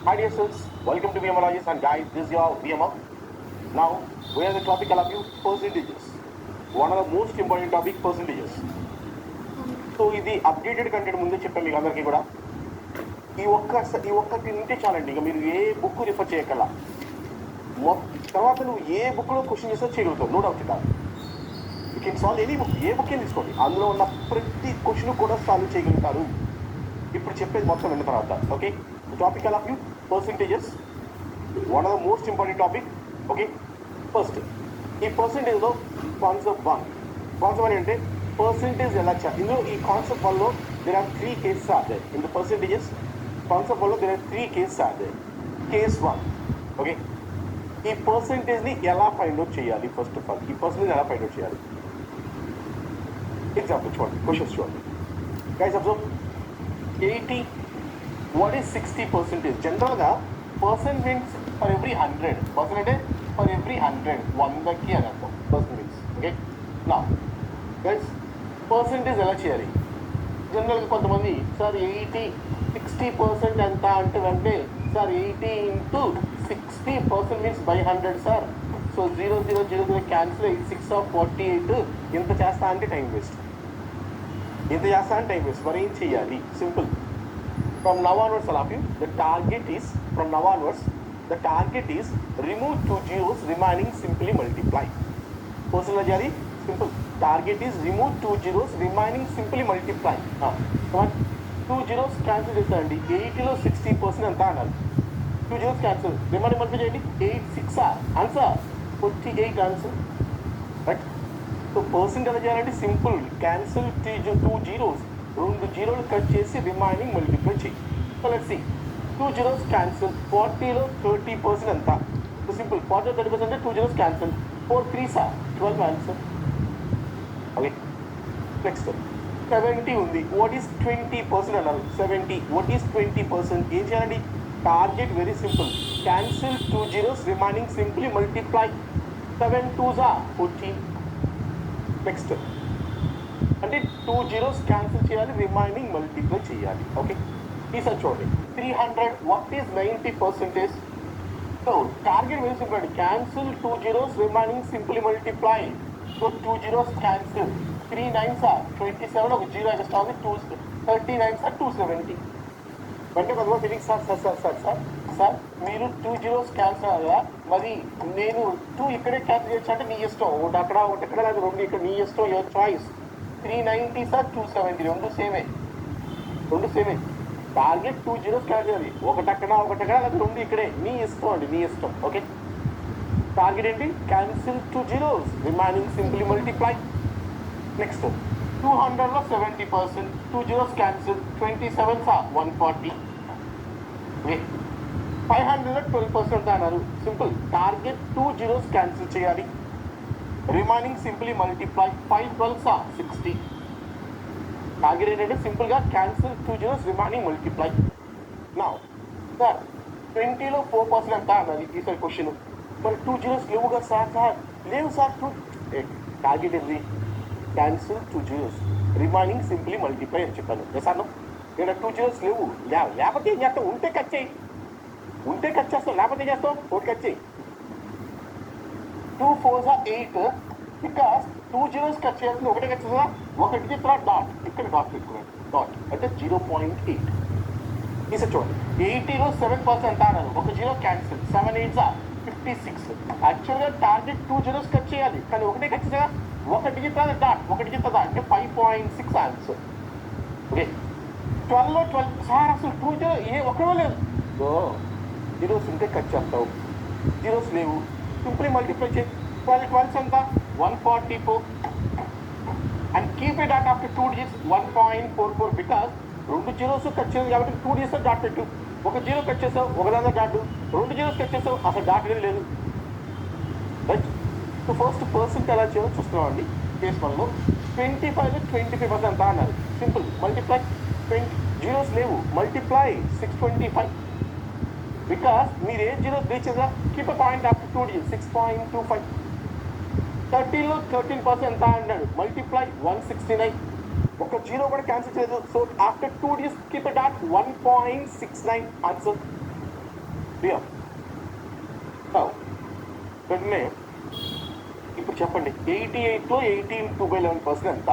Hi dear students, welcome to VMLogist and guys, this is your VML. Now, we have the topic I love you, percentages. One of the most important topic, percentages. So ఇది updated content ముందే చెప్పాను మీకు అందరికీ కూడా. ఈ ఒక్కటి ఉంటే చాలండి, ఇక మీరు ఏ బుక్ రిఫర్ చేయగల తర్వాత నువ్వు ఏ బుక్లో క్వశ్చన్ చేస్తే చేయగలుగుతావు, no doubt it. You can solve any book, ఏ బుక్ తీసుకోండి, అందులో ఉన్న ప్రతి క్వశ్చన్ కూడా సాల్వ్ చేయగలుగుతారు. ఇప్పుడు చెప్పేది మొత్తం విన్న తర్వాత okay. Topic I love you, percentages. One of the most important topic. Okay, first ఈ పర్సెంటేజ్లో కాన్సెప్ట్ వన్ అంటే పర్సెంటేజ్ ఎలా చేయాలి. ఇందులో ఈ కాన్సెప్ట్ వన్లో there are 3 cases are there. In the percentages concept వన్లో there are 3 cases are there. Case 1 okay, ఈ పర్సెంటేజ్ని ఎలా ఫైండ్ అవుట్ చేయాలి. ఫస్ట్ ఆఫ్ ఆల్ ఈ పర్సెంటేజ్ ఎలా ఫైండ్ అవుట్ చేయాలి. ఎగ్జాంపుల్ చూడండి, క్వశ్చన్స్ చూడండి. Guys observe 80. What is 60%? జనరల్గా percent means for every 100. Percent అంటే ఫర్ ఎవ్రీ 100, 100కి అని అర్థం పర్సెంట్ మీన్స్. ఓకే, నా గైస్ పర్సెంటేజ్ ఎలా చేయాలి. జనరల్గా కొంతమంది సార్ 60% ఎంత అంటే వెంటనే sir 80 into 60% means by 100 sir. So 0 cancel 6 of 48 ఇంత చేస్తా అంటే టైం వేస్ట్. మరి ఏం చేయాలి? Simple. From now onwards, I'll you. The target is remove 2 zeros remaining, simply multiply. Personal jari, simple. Target is remove 2 zeros remaining, simply multiply. Come on, 2 zeros cancel chestandi. 80 lo 60% anta annaru. 2 zeros cancel. Remaining multiply cheyandi. 8 6 answer 48 answer. Right? So percent ఎలా చేయాలంటే simple. Cancel 2 zeros, 2 zeros cut చేసి remaining multiply చేయి. So let's see, 2 zeros cancel. 40లో 30% ఎంత? So simple, 40 30% అంటే 2 zeros cancel. 4 3s 12 answer. Okay, next 70 ఉంది. What is 20% అన్నారు. 70 what is 20%? ఏం చేయాలండి? Target very simple. Cancel 2 zeros remaining, simply multiply. 7 2s 14. Next అంటే 2 zeros క్యాన్సిల్ చేయాలి, రిమైనింగ్ మల్టిప్లై చేయాలి. ఓకే, ఈసారి చూడండి 300. What is 90%? So target very simple అండి. Cancel 2 zeros remaining, simply multiply. So 2 zeros cancel. 3 9s 27, ఒక zero extra ఉంది. 30 9s 270. అంటే కొంతమంది ఫీలింగ్ సార్ మీరు 2 zeros క్యాన్సిల్ కదా, మరి నేను 2 ఇక్కడే క్యాన్సిల్ చేయొచ్చు అంటే నీ ఇష్టం. ఒకటి అక్కడ ఒకటి ఎక్కడ, లేదా 2 ఇక్కడ, నీ ఇష్టం, యువర్ చాయిస్. 390 270 రెండు సేమే. టార్గెట్ 2 zeros క్యాన్సిల్ చేయాలి. ఒకటి అక్కడ లేదా 2 ఇక్కడే, నీ ఇష్టం అండి, నీ ఇష్టం. ఓకే, టార్గెట్ ఏంటి? Cancel 2 zeros remaining, simply multiply. Next 200లో 70%, 2 zeros క్యాన్సిల్. 27s 140. 500లో 12% అన్నారు. సింపుల్, టార్గెట్ 2 zeros క్యాన్సిల్ చేయాలి, remaining simply multiply. 5 12s 60. Target ఏంటంటే సింపుల్గా క్యాన్సిల్ 2 zeros రిమైనింగ్ మల్టిప్లై. నా సార్ 20లో 4% ఎంత అన్నది ఈసారి క్వశ్చన్. మరి 2 zeros లేవు కదా సార్. లేవు సార్. టార్గెట్ ఏంటి? Cancel 2 zeros remaining, simply multiply అని చెప్పాను. సార్ నేను 2 zeros లేవు, లేకపోతే ఏం చేస్తావు? ఉంటే కట్ చేస్తావు, లేకపోతే ఏం చేస్తావు? ఒకటి కట్ చేయి. 2 4s 8. బికాస్ 2 zeros కట్ చేయాల్సింది ఒకటే కట్ చేస్తా. ఒకటి చెప్తా డాట్, ఇక్కడ డాట్ పెట్టుకున్నాను. డాట్ అంటే 0.8. ఈసారి చూడండి 80లో 7% ఎంత అన్నారు. ఒక జీరో క్యాన్సిల్. 7 8s 56. యాక్చువల్గా టార్గెట్ 2 zeros కట్ చేయాలి, కానీ ఒకటే కట్ చేసా. ఒకటి చెప్తా డాట్, ఒకటి చెప్తా అంటే 5.6 ఆన్సర్. ఓకే, 12లో 12 సార్ అసలు 2 zeros ఏ ఒక్కడో లేదు. జీరోస్ ఉంటే కట్ చేస్తావు, జీరోస్ లేవు, సింప్లీ మల్టిప్లై చేయి. 12 12s ఎంత? 144. And keep A dot after 2 digits 1.44. Because 2 zeros cut చేయాలి కాబట్టి 2 digits డాట్ పెట్టు. ఒక జీరో కట్ చేసావు, ఒకదాంతో డాట్. 2 zeros కట్ చేసావు, అసలు డాట్ అనేది లేదు. రైట్. సో ఫస్ట్ పర్సెంట్ ఎలా చేయాలో చూస్తున్నాం అండి. కేస్ 1లో 25లో 25% ఎంత అన్నారు. Simple multiply. 20 zeros లేవు, మల్టిప్లై 625. బికాస్ మీరు ఏ జీరో రీచెస్గా keep a point after 2 digits 6.25. 30లో 13% ఎంత అన్నాడు. మల్టిప్లై 169. ఒక జీరో కూడా క్యాన్సిల్ చేయలేదు. So after 2 digits keep a dot 1.69 answer. Clear? వెంటనే ఇప్పుడు చెప్పండి, 88లో 18 2/11% ఎంత?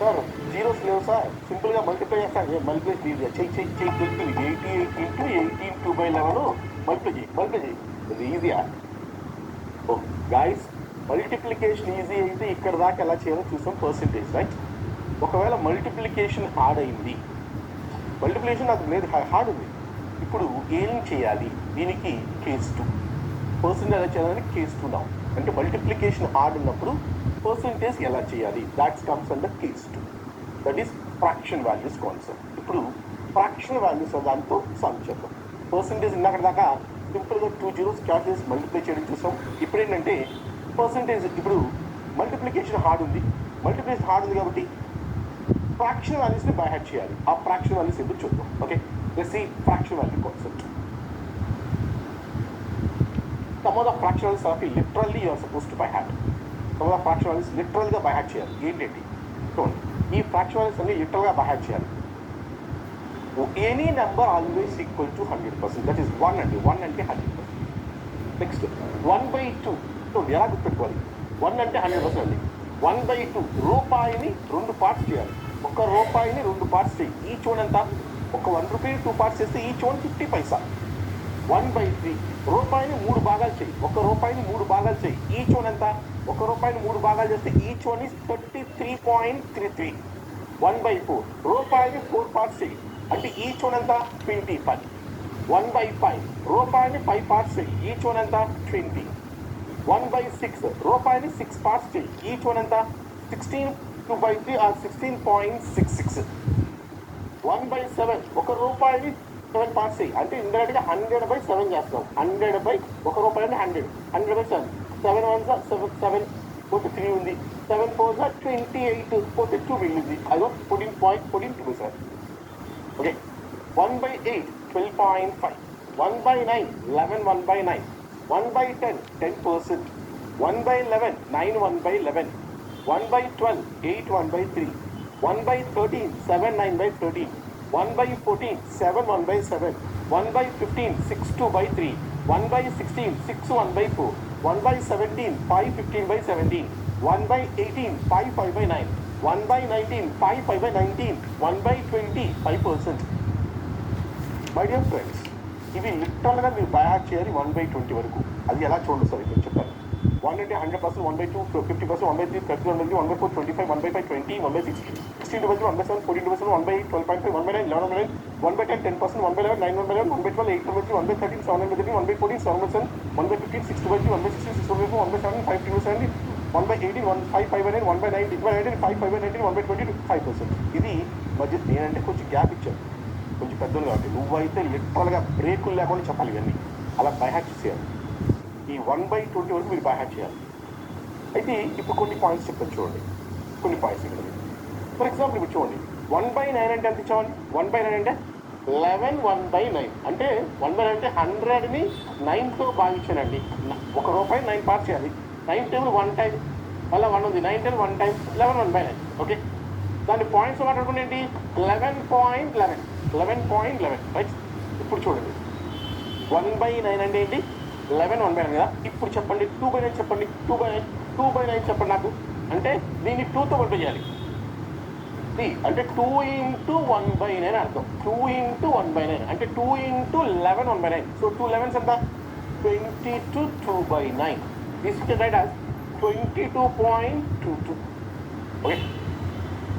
సార్ జీరోస్ లేవు సార్, సింపుల్గా మల్టిప్లై చేస్తాను. మల్టిప్లై చెయ్యి 88 ఇంటూ 18 2/11 మల్టిప్లై చేయి. ఇది ఈజీయా? ఓ గాయస్, మల్టిప్లికేషన్ ఈజీ అయితే ఇక్కడ దాకా ఎలా చేయాలో చూసాం, పర్సెంటేజ్ రైట్. ఒకవేళ మల్టిప్లికేషన్ హార్డ్ అయింది, మల్టిప్లికేషన్ నాకు లేదు హార్డ్ ఉంది, ఇప్పుడు ఏం చేయాలి? దీనికి కేస్ 2 పర్సెంటేజ్ ఎలా చేయాలని కేస్ 2 డౌన్. అంటే మల్టిప్లికేషన్ హార్డ్ ఉన్నప్పుడు పర్సెంటేజ్ ఎలా చేయాలి, that's comes under case 2. That is fraction values concept. ఇప్పుడు ఫ్రాక్షన్ వాల్యూస్ దాంతో సమ్ చేద్దాం. పర్సెంటేజ్ ఇందాక దాకా సింపుల్గా 2 zeros క్యాట్ చేసి మల్టిప్లై చేయడం చూసాం. ఇప్పుడు ఏంటంటే పర్సెంటేజ్, ఇప్పుడు మల్టిప్లికేషన్ హార్డ్ ఉంది కాబట్టి ఫ్రాక్షన్ వాల్యూస్ని బై హార్ట్ చేయాలి. ఆ ఫ్రాక్షన్ వాల్యూస్ ఎందుకు చూద్దాం. Okay, let's see fraction value concept. Some of the fraction values are literally you are supposed to by heart. Some of the fraction values literally by heart చేయాలి. ఏంటంటే చూడండి, ఈ fraction values అన్ని లిటరల్గా by heart చేయాలి. Any number always equal to 100%. That is 1 అంటే 100%. Next 1/2 చూడండి ఎలా గుర్తుపెట్టుకోవాలి. 1 అంటే 100% అండి. 1/2 రూపాయిని 2 పార్ట్స్ చేయాలి. ఒక రూపాయిని 2 పార్ట్స్ చేయి. ఈచ్ వన్ ఎంత? ఒక 1 రూపీ 2 పార్ట్స్ చేస్తే ఈచ్ వన్ 50 పైసా. 1/3 రూపాయిని 3 భాగాలు చేయి. ఒక రూపాయిని 3 భాగాలు చేయి. ఈచ్ వన్ ఎంత? ఒక రూపాయిని 3 భాగాలు చేస్తే ఈచ్ వన్ ఈస్ 33.33. 1/4 రూపాయిని 4 పార్ట్స్ చేయి. అంటే ఈచ్ వన్ ఎంత? 25. 1/5 రూపాయిని 5 పార్ట్స్ చేయి. ఈచ్ వన్ ఎంత? 20. 1/6 రూపాయిని 6 పార్ట్స్ చేయి. ఈచ్ వన్ ఎంత? 16. 2/3 ఆర్ 16.66. 1/7 ఒక రూపాయిని 7 పార్ట్స్ చేయి. అంటే ఇండైరెక్ట్గా 100/7 చేస్తాం. 100 ఒక రూపాయి అంటే 100/7. 7 1 7 పోతే 3 ఉంది. 7 4 28 పోతే 2 మిగిలింది. అదో 14.2%. ఓకే, 1/8 12.5. 1/9 11 1/9. 1/10 10%. 1/11 9 1/11. 1/12 8 1/3. 1/13 7 9/13. 1/14 7 1/7. 1/15 6 2/3. 1/16 6 1/4. 1/17 5 15/17. 1/18 5 5/9. 1/19 5 5/19. 1/20 5%. మై డియర్ ఫ్రెండ్స్, ఇవి లిటరల్గా మీరు బై హార్ట్ చేయాలి 1/20 వరకు. అది ఎలా చూడండి సార్, ఇప్పుడు చెప్తాను. 1 అంటే 100%, 1/2 50%, 1/3 30, 1/4 25, 1/5 20, 1/6 16 2/3, 1/7 14 2/7, 1/8 12.5, 1/9 11 1/10 10%, 1/11 9 1/11, 1/12 8 2/3, 1/13 7 1/13, 1/14 7 1/15 6 2/3, 1/16 6 2/4, 1/7 5 2/7, 1/18 5 5/9, 1/19 5 5/19, 1/20 5%. ఇది మధ్య నేనంటే కొంచెం గ్యాప్ ఇచ్చాను, కొంచెం పెద్దలు కాబట్టి. నువ్వైతే లిటరల్గా బ్రేకులు లేకుండా చెప్పాలి ఇవన్నీ. అలా బై హార్ట్ చేయాలి. ఈ 1/20 వరకు మీరు బై హార్ట్ చేయాలి. అయితే ఇప్పుడు కొన్ని పాయింట్స్ చెప్తాను చూడండి. కొన్ని పాయింట్స్ ఇక్కడ ఫర్ ఎగ్జాంపుల్ ఇప్పుడు చూడండి, 1/9 అంటే ఎంత ఇచ్చామండి? 1/9 అంటే 11 1/9. అంటే 1/9 అంటే 100ని 9తో భాగించానండి. ఒక రూపాయి 9 పార్ట్స్ చేయాలి. 9 టేబుల్ 1 టైం, మళ్ళీ 1 ఉంది. 9 టేబుల్ 1 టైం 11 1/9. ఓకే, దాని పాయింట్స్ మాట్లాడుకుంటే ఏంటి? 11.11 రైట్. ఇప్పుడు చూడండి, 1/9 అంటే ఏంటి? 11 1/9 కదా. ఇప్పుడు చెప్పండి 2/9 చెప్పండి. 2/9 చెప్పండి నాకు. అంటే దీన్ని 2తో మల్టిప్లై చేయాలి. అంటే 2 into 1/9 అర్థం. 2 into 1/9 అంటే 2 into 11 1/9. సో 2 11s ఎంత? 22 2/9. This is right as 22.22. Okay,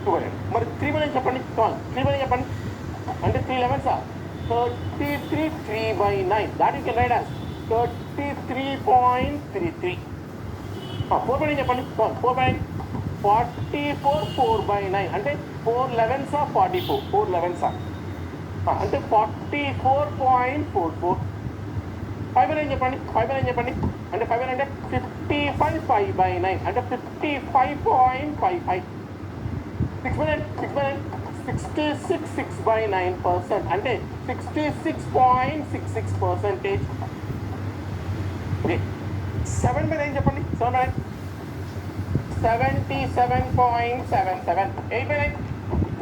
2/9. మరి 3/9 చెప్పండి. 3/9 చెప్పండి. అంటే 3 11s 33 3/9. That you can write as 33.33. 4/9 చెప్పండి. 4/9 44 4/9. అంటే 4 11s 44. 4 11s అంటే 44.44. 5/9 చెప్పండి. 5/9 చెప్పండి. అంటే 5/9 అంటే 55 5/9. అంటే 55.55. 6/9 66 6/9%. అంటే 66.66%. ఓకే, 7/9 చెప్పండి. 7/9 77.77. 8/9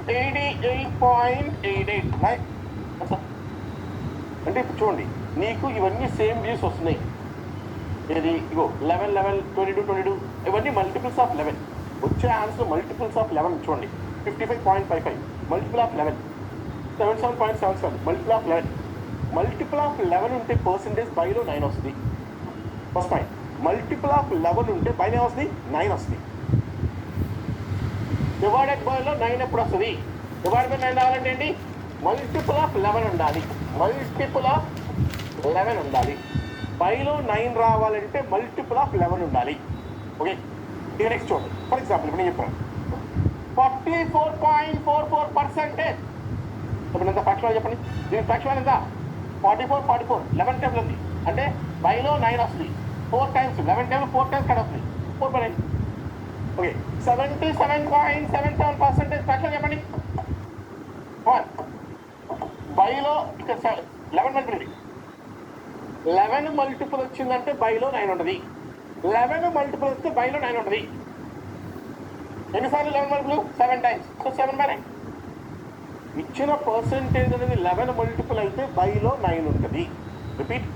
88.88. అంటే ఇప్పుడు చూడండి, నీకు ఇవన్నీ సేమ్ వ్యూస్ వస్తున్నాయి. ఇది ఇగో 11 11 22 22 ఇవన్నీ మల్టిపుల్స్ ఆఫ్ 11. వచ్చే ఆన్సర్ మల్టిపుల్స్ ఆఫ్ 11 చూడండి. 55.55 multiple of 11, 77.77 multiple of 11. Multiple of 11 ఉంటే పర్సెంటేజ్ బైలో 9 వస్తుంది. ఫస్ట్ పాయింట్, మల్టిపుల్ ఆఫ్ 11 ఉంటే బైలో వస్తుంది 9 వస్తుంది. డివైడెడ్ బైలో 9 ఎప్పుడు వస్తుంది? డివైడెడ్ బై 9 రావాలంటే ఏంటి? మల్టిపుల్ ఆఫ్ 11 ఉండాలి. మల్టిపుల్ ఆఫ్ 11 ఉండాలి. బైలో 9 రావాలంటే మల్టిపుల్ ఆఫ్ 11 ఉండాలి. ఓకే, ఇక నెక్స్ట్ చూడండి. ఫర్ ఎగ్జాంపుల్ ఇప్పుడు నేను చెప్పాను 44.44%. ఇప్పుడు ఎంత ఫ్రాక్షన్ చెప్పండి. దీని ఫ్రాక్షన్ ఎంత? 44 11 టైమ్స్ ఉంది అంటే బైలో 9 వస్తుంది. 4 టైమ్స్ 11 టైమ్స్ 4 టైమ్స్ కట్ వస్తుంది. 4/9. ఓకే, 77.77% ఫ్రాక్షన్ చెప్పండి. బైలో ఇక్కడ 11 మల్టిపుల్ 11 మల్టిపుల్ వచ్చిందంటే బైలో 9 ఉంటుంది. 11 మల్టిపుల్ వస్తే బైలో 9 ఉంటుంది. ఎన్నిసార్లు 11 మల్టిపుల్? 7 టైమ్స్. సో 7/9. ఇచ్చిన పర్సెంటేజ్ అనేది 11 మల్టిపుల్ అయితే బైలో 9 ఉంటుంది. రిపీట్,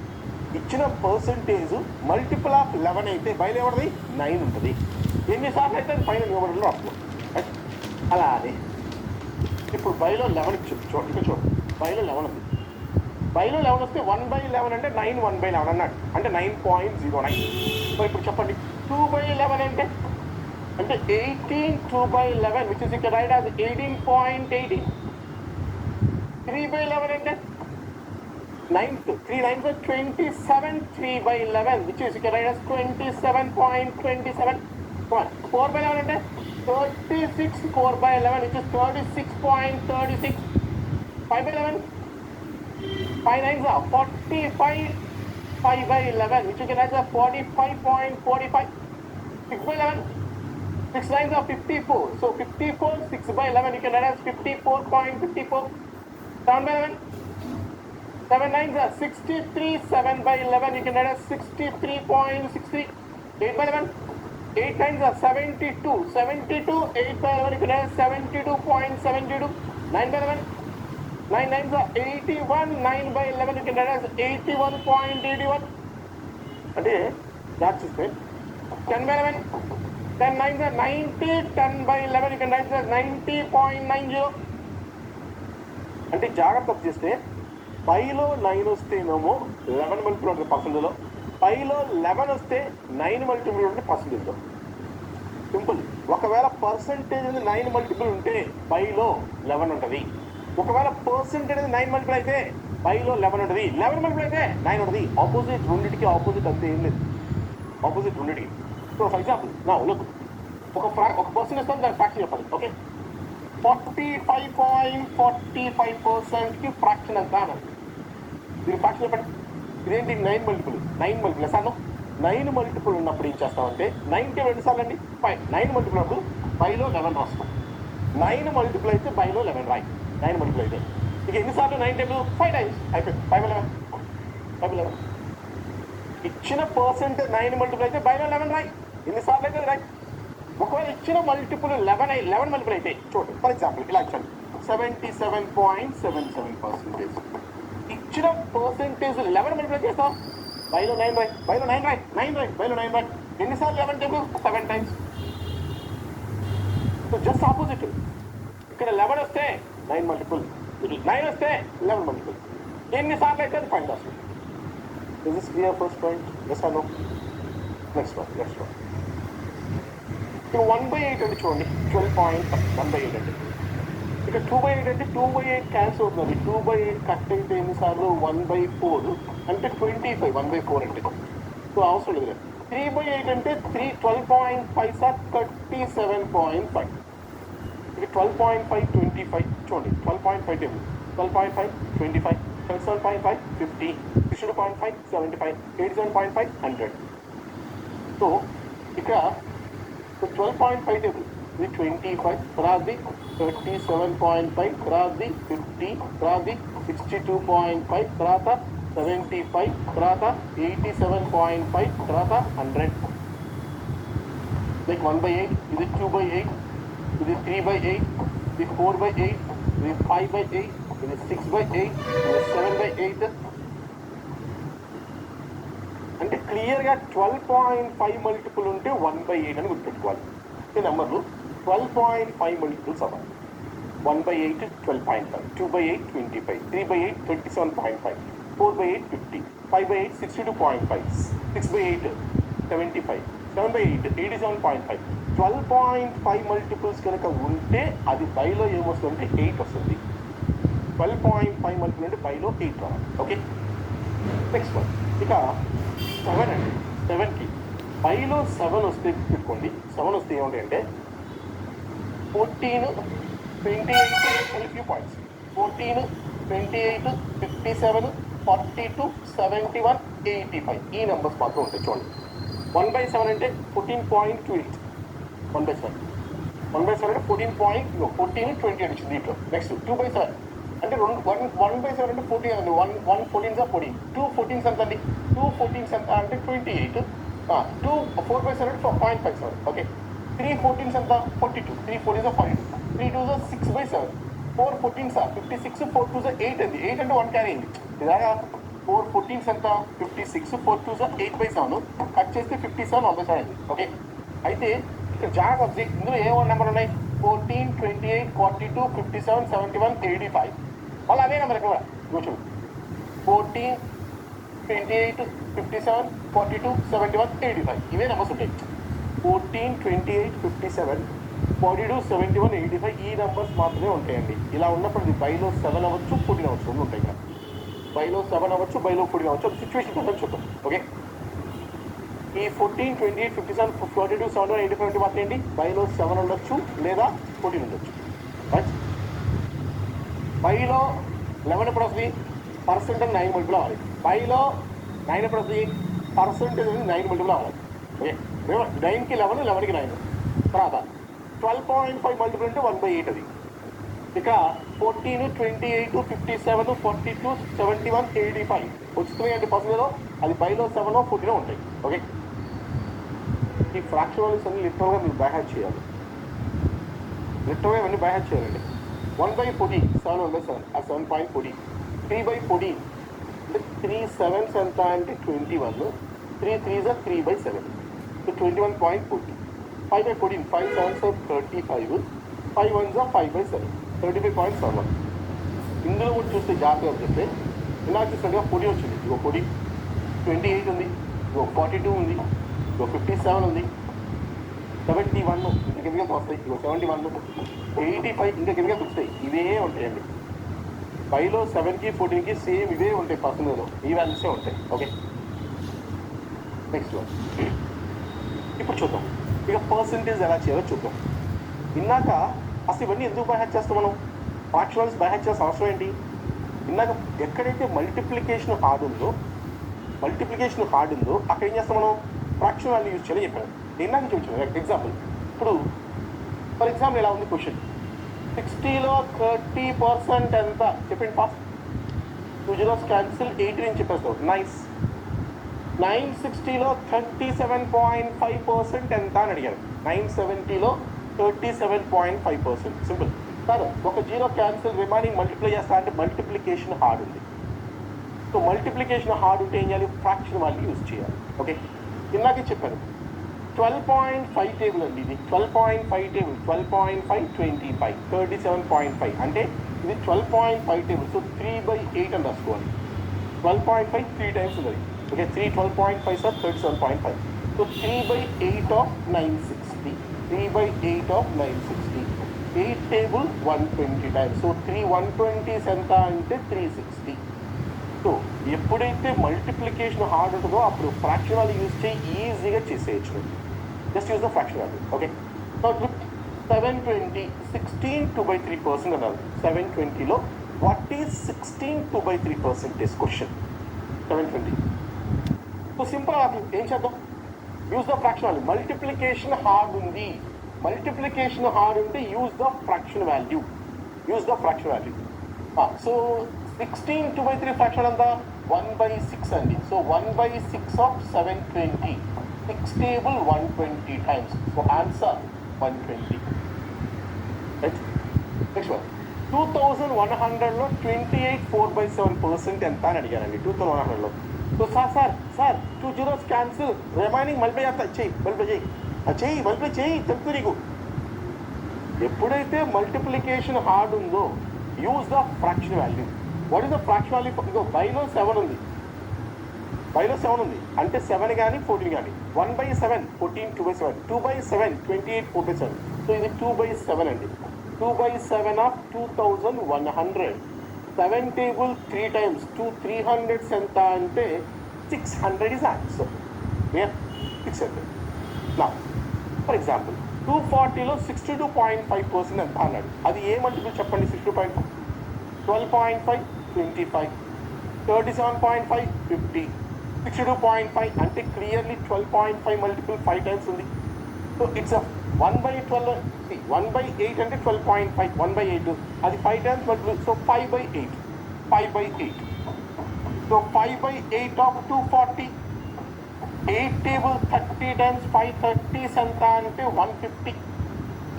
ఇచ్చిన పర్సెంటేజ్ మల్టిపుల్ ఆఫ్ 11 అయితే బైలో ఎవరిది 9 ఉంటుంది. ఎన్నిసార్లు అయితే పైన న్యూమరీలో రాసుకో. అలానే ఇప్పుడు బైలో 11 చూడండి. ఇక్కడ చూడండి, బైలో 11 ఉంది. బైలో 11 వస్తే 1/11 అంటే 9 1/11 అన్నాడు, అంటే 9.09. సో ఇప్పుడు చెప్పండి 2/11 అంటే 18 2/11 విచ్ ఇస్ ఇక్కడ రైట్ యాజ్ 18.18. 3/11 అంటే 9 3 9 27 3/11 which is ఇక్కడ రైట్ యాజ్ 27.27. 4/11 అంటే 36 4/11 which is 36.36. 5/11 5 9s are 45 5/11 which you can write as 45.45. 6/11 6 9s are 54, so 54 6/11 you can write as 54.54. 7/11 7 9s are 63 7/11 you can write as 63.63. 8/11 8 9s are 72 72 8/11 you can write as 72.72. 9/11 9 9s are 81 9/11 you can write as 81.81. అంటే that చూస్తే 10/11 10 9s are 90 10/11 you can write as 90.90. అంటే జాగ్రత్త చేస్తే పైలో 9 వస్తేనేమో 11 multiple ఉంటుంది పర్సెంటేజ్లో, పైలో 11 వస్తే 9 multiple ఉంటుంది పర్సెంటేజ్లో. Simple. ఒకవేళ పర్సెంటేజ్ 9 మల్టిపుల్ ఉంటే పైలో 11 ఉంటుంది. ఒకవేళ పర్సెంటేజ్ 9 మల్టిపుల్ అయితే బైలో 11 ఉంటుంది. 11 మల్టిపుల్ అయితే 9 ఉంటుంది. ఆపోజిట్, రెండింటికి ఆపోజిట్ అంతే, ఏం లేదు. ఆపోజిట్ రెండింటికి. సో ఫర్ ఎగ్జాంపుల్ నా లుక్, ఒక పర్సన్ ఇస్తాను, దాని ఫ్రాక్షన్ చెప్పాలి. ఓకే, 45.45%కి ఫ్రాక్షన్ ఎంత అన్నది. దీని ఫ్రాక్షన్ చెప్పండి. ఇదేంటి 9 మల్టిపుల్ 9 మల్టిపుల్ సార్ 9 మల్టిపుల్ ఉన్నప్పుడు ఏం చేస్తామంటే 9కి 2 సార్లు అండి 5. 9 మల్టిపుల్ అప్పుడు బైలో 11 రాస్తాం. 9 మల్టిపుల్ అయితే బైలో 11 రాయి. 9 మల్టిపుల్ అయితే ఇక ఎన్నిసార్లు 9 టేబుల్ 5 టైమ్స్ అయిపోయింది. 5/11 ఇచ్చిన పర్సెంట్ 9 మల్టిపుల్ అయితే బైలో 11 రాయి. ఎన్నిసార్లు అయితే రాయి. ఒకవేళ ఇచ్చిన మల్టిపుల్ 11 మల్టిపుల్ అయితే చూడండి. ఫర్ ఎగ్జాంపుల్ ఇలా ఇచ్చాను 77.77%. ఇచ్చిన పర్సెంటేజ్ 11 మల్టిపుల్ చేస్తాం బైలో 9 రాయి. బైలో 9 రాయి 9 రాయి బైలో 9 రాయి. ఎన్నిసార్లు 11 table 7 times. So just opposite. ఇక్కడ 11 వస్తే 9 మల్టిపుల్, 9 వస్తే 11 మల్టిపుల్. ఎన్నిసార్లు అయితే అది ఫైండ్ వస్తుంది. Is this clear first point? Yes or no? Next one. ఇక్కడ 1/8 అంటే చూడండి 12.1/8 అంటే ఇక్కడ 2/8 అంటే 2/8 క్యాన్సిల్ అవుతుంది. 2/8 కట్ అయితే ఎన్నిసార్లు 1/4 అంటే 25 1/4 అంటే సో అవసరం లేదు. 3/8 అంటే 12.5 సార్ 37.5. ఇక 12.5 25 చూడండి 12.5 టేబుల్ 12.5 25 77.5 50 62.5 75 87.5 100. సో ఇక్కడ 12.5 టేబుల్ ఇది 25 రాది 37.5 రాది 50 రాది 62.5 తర్వాత 75 తర్వాత 87.5 తర్వాత 100. లైక్ 1/8 ఇది 2/8 ఇది 3/8 ఇది 4/8 ఇది 5/8 ఇది 6/8 ఇది 7/8 అంటే క్లియర్గా 12.5 మల్టిపుల్ ఉంటే 1/8 అని గుర్తుపెట్టుకోవాలి. ఈ నెంబర్లు 12.5 మల్టిపుల్స్ అవ్వాలి. 1/8 12.5, 2/8 25, 3/8 27.5, 4/8 50, 5/8 62.5, 6/8 75, 7/8 87.5. 12.5 మల్టిపుల్స్ కనుక ఉంటే అది బైలో ఏమొస్తుందంటే 8 వస్తుంది. 12.5 మల్టిపుల్ అంటే బైలో 8 రావాలి. Okay, next one. ఇక 7 అండి. 7కి బైలో 7 వస్తే పెట్టుకోండి. 7 వస్తే ఏముంటాయంటే 14, 28 ఫ్యూ పాయింట్స్. 14, 28, 57, 42, 71, 85 ఈ నెంబర్స్ మాత్రం ఉంటాయి. చూడండి, 1/7 అంటే 14.28. 1/7 అంటే 14 28 వచ్చింది దీంట్లో. నెక్స్ట్ 2/7 అంటే 1/7 అంటే 14 అండి. 1 14s 14, 2 14s ఎంత అండి? 2 14s ఎంత అంటే 28. 2 4/7 అంటే 0.57. ఓకే, 3 14s ఎంత? 42. 3 14s 42. 3 2s 6/7. 4 14s 56. 4 2s 8 అండి. 8 అంటే 1 క్యారీ అయింది. ఇలాగా 4 14s ఎంత? 56. 4 2s 8/7. కట్ చేస్తే 57 1/7 అయింది. ఓకే, అయితే ఇక్కడ జాగ్రత్త, ఇందులో ఏమో నెంబర్ ఉన్నాయి? 14, 28, 42, 57, 71, 85. మళ్ళీ అదే నెంబర్ ఇక్కడ కూర్చోండి. 14, 28, 57, 42, 71, 85 ఇవే నెంబర్స్ ఉంటాయి. 14, 28, 57, 42, 71, 85 ఈ నెంబర్స్ మాత్రమే ఉంటాయండి. ఇలా ఉన్నప్పుడు ఇది బైలో 7 అవ్వచ్చు, 14 అవ్వచ్చు, రెండు ఉంటాయి ఇక్కడ. బైలో 7 అవ్వచ్చు, బైలో 14 అవ్వచ్చు. అది సిచ్యువేషన్ ప్రకారం చూద్దాం. ఓకే, ఈ 14, 28, 57, 42, 71, 85 మాత్రం ఏంటి? బైలో 7 ఉండొచ్చు లేదా 14 ఉండొచ్చు. రైట్, బైలో 11 ఎప్పుడు వస్తుంది? పర్సెంట్ అని 9 మల్టిపుల్ అవ్వాలి. బైలో 9 ఎప్పుడు వస్తుంది? పర్సెంటేజ్ అనేది 9 మల్టిపుల్ అవ్వాలి. ఓకే, 9కి 11, 11కి 9. తర్వాత 12.5 మల్టిపుల్ అంటే 1/8 అది. ఇక 14, 28, 57, 42, 71, 85 వచ్చినాయి అంటే పర్సెంటేజ్లో అది బైలో 7, 14 ఉంటాయి. ఓకే, ఈ ఫ్రాక్షన్ వాల్యూస్ అన్ని లిటరల్గా మీరు బైహార్ట్ చేయాలి. లిటరల్గా ఇవన్నీ బైహార్ట్ చేయాలండి. 1/14 7 1/7 ఆ 7.14. 3/14 అంటే 3 7s ఎంత అంటే 21. 3 3s 3/7 సో 21.40. 5/14 5 7s 35. 5 1s 5/7 35.7. ఇందులో కూడా చూస్తే జాగ్రత్తగా చెప్తే ఇలా చూసినట్టుగా 40 వచ్చింది. ఇగో 40, 28 ఉంది, ఇగో 42 ఉంది, ఇగో 57 ఉంది, 71 ఇంకా కిందగా వస్తాయి, ఇగో 71, 85 ఇంకా కిందగా వస్తాయి. ఇవే ఉంటాయండి. 5లో 7కి 14కి సేమ్ ఇవే ఉంటాయి. పర్సెంటేజ్లో ఈ వాల్యూసే ఉంటాయి. Okay, next one. ఇప్పుడు చూద్దాం ఇక పర్సెంటేజ్ ఎలా చేయాలో చూద్దాం. ఇందాక అసలు ఇవన్నీ ఎందుకు బైహార్ట్ చేస్తాం మనం? ఫ్రాక్షనల్స్ బైహార్ట్ చేయాల్సిన అవసరం ఏంటి? ఇందాక ఎక్కడైతే మల్టిప్లికేషన్ హార్డ్ ఉందో అక్కడ ఏం చేస్తాం మనం? ఫ్రాక్షన్ వాల్యూ యూజ్ చేయాలని చెప్పాను. ఇందాక చూపించాను ఎగ్జాంపుల్. ఇప్పుడు ఫర్ ఎగ్జాంపుల్ ఎలా ఉంది క్వశ్చన్? 60లో 30% ఎంత చెప్పండి ఫాస్ట్. 2 zeros క్యాన్సిల్, 8 నుంచి చెప్పేస్తావు. నైస్. 960లో 37.5% ఎంత అని అడిగారు. 970లో 37.5%. సింపుల్. సార్ ఒక జీరో క్యాన్సిల్, రిమైనింగ్ మల్టిప్లై చేస్తా అంటే మల్టిప్లికేషన్ హార్డ్ ఉంది. సో మల్టిప్లికేషన్ హార్డ్ ఉంటే ఏం చేయాలి? ఫ్రాక్షన్ వాల్యూ యూజ్ చేయాలి. ఓకే, ఇందాకే చెప్పాను 12.5 టేబుల్ అండి ఇది. 12.5 టేబుల్ 12.5, 25, 37.5 అంటే ఇది 12.5 టేబుల్. సో 3/8 అని రాసుకోవాలి. 12.5 3 టైమ్స్ ఉంది. Okay, 3 12.5 sir 37.5. So 3/8 of 960. 3/8 of 960. 8 table 120 times. So 3 120s ఎంత అంటే 360. సో ఎప్పుడైతే మల్టిప్లికేషన్ హార్డ్ ఉంటుందో అప్పుడు ఫ్రాక్షన్ వాల్యూ యూజ్ చేయి ఈజీగా చేసేయచ్చు. Just use the fraction value. Okay, 720 16 2/3% అన్నారు. 720లో what is 16 2/3% question? 720. So simple ఏం చేద్దాం? Use the fraction value. Multiplication hard ఉంది. మల్టిప్లికేషన్ హార్డ్ ఉంటే use the fraction value. So 16 2/3 fraction అంతా 1/6 అండి. So 1/6 of 720. 6 table 120 times. So answer 120. Right, next one. 2100లో 28 4/7% ఎంత అని అడిగారండి. 2100లో so sir 2 zeros cancel, remaining multiply చేస్తా, చెయ్యి మల్టిప్లై చేయి తెలుసు నీకు. ఎప్పుడైతే మల్టిప్లికేషన్ హార్డ్ ఉందో use the fraction value. What is the fraction value? ఇంకో బైలో 7 ఉంది, అంటే 7 కానీ 14 కానీ. 1/7 14, 2/7, 2/7 28, 4/7. సో ఇది 2/7 అండి. 2/7 ఆఫ్ 2100. 7 టేబుల్ 3 times 2 300 ఎంత అంటే 600 is answer. 600. Now for example 240లో 62.5% ఎంత అన్నాడు. అది ఏ మల్టిపుల్ చెప్పండి? 62.5, 12.5 25, 37.5 50, 62.5 అంటే క్లియర్లీ 12.5 మల్టిపుల్ 5 times ఉంది. So it's 1/12. 1/8 అంటే 12.5, 1/8 అది 5 times multiple. So 5/8. So 5/8 of 240. 8 table 30 times 5 30 ఎంత అంటే 150.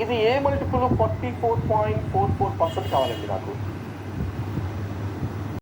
ఇది ఏ మల్టిపుల్? 44.44% కావాలండి నాకు.